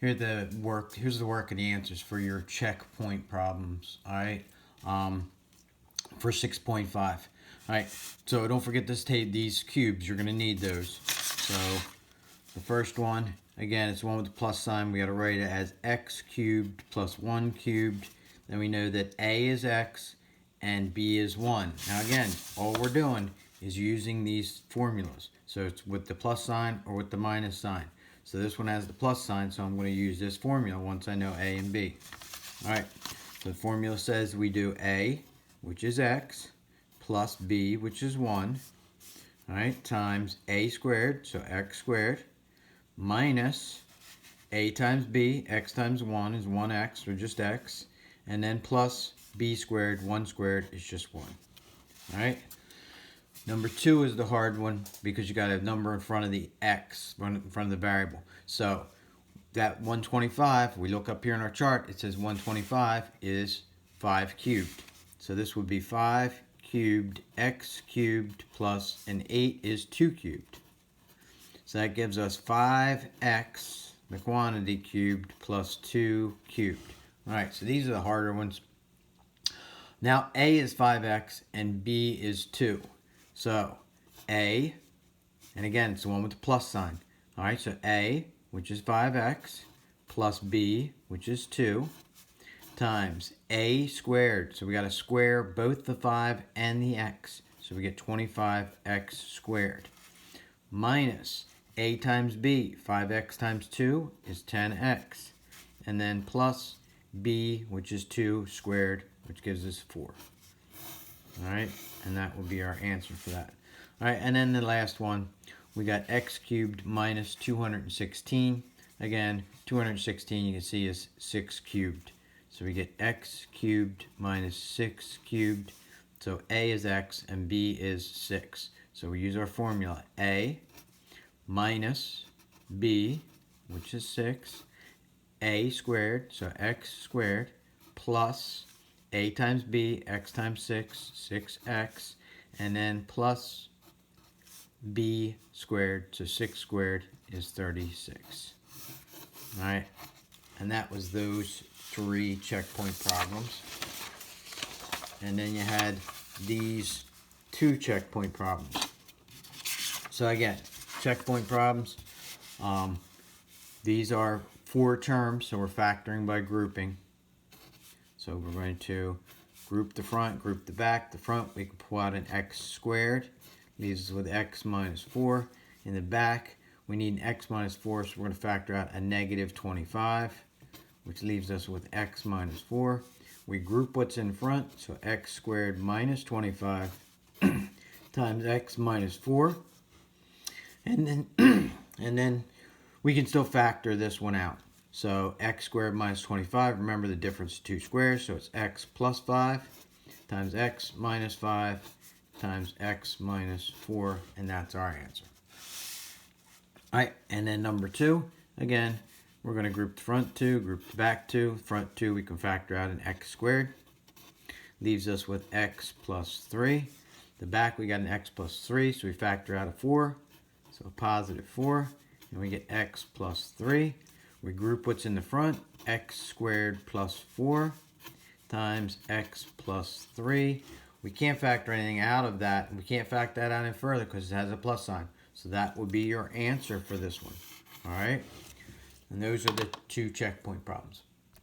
Here's the work of the answers for your checkpoint problems. All right, for 6.5. All right, so don't forget these cubes. You're gonna need those. So the first one, again, it's the one with the plus sign. We got to write it as x cubed plus 1 cubed. Then we know that a is x and b is 1. Now again, all we're doing is using these formulas. So it's with the plus sign or with the minus sign. So this one has the plus sign, so I'm going to use this formula once I know a and b. All right, so the formula says we do a, which is x, plus b, which is 1, all right, times a squared, so x squared, minus a times b, x times 1 is 1x, or just x, and then plus b squared, 1 squared is just 1. All right. Number 2 is the hard one because you got a number in front of the x, in front of the variable. So that 125, we look up here in our chart, it says 125 is 5 cubed. So this would be 5 cubed, x cubed plus an 8 is 2 cubed. So that gives us 5x, the quantity cubed, plus 2 cubed. All right, so these are the harder ones. Now a is 5x and b is 2. So a, and again, it's the one with the plus sign. All right, so a, which is 5x, plus b, which is 2, times a squared. So we got to square both the 5 and the x. So we get 25x squared. Minus a times b, 5x times 2 is 10x. And then plus b, which is 2 squared, which gives us 4. All right, and that will be our answer for that. All right, and then the last one, we got x cubed minus 216. Again, 216 you can see is 6 cubed. So we get x cubed minus 6 cubed. So a is x and b is 6. So we use our formula, a minus b, which is 6, a squared, so x squared, plus a times b, x times 6, 6x, and then plus b squared, so 6 squared is 36. All right, and that was those 3 checkpoint problems. And then you had these 2 checkpoint problems. So again, checkpoint problems, these are 4 terms, so we're factoring by grouping. So we're going to group the front, group the back. The front, we can pull out an x squared. Leaves us with x minus 4. In the back, we need an x minus 4, so we're going to factor out a negative 25, which leaves us with x minus 4. We group what's in front, so x squared minus 25 times x minus 4. And then we can still factor this one out. So x squared minus 25, remember the difference is 2 squares, so it's x plus 5 times x minus 5 times x minus 4, and that's our answer. All right, and then number 2, again, we're going to group the front 2, group the back 2. Front 2, we can factor out an x squared. Leaves us with x plus 3. The back, we got an x plus 3, so we factor out a 4, so a positive 4, and we get x plus 3. We group what's in the front, x squared plus 4 times x plus 3. We can't factor anything out of that. We can't factor that out any further because it has a plus sign. So that would be your answer for this one. All right? And those are the 2 checkpoint problems.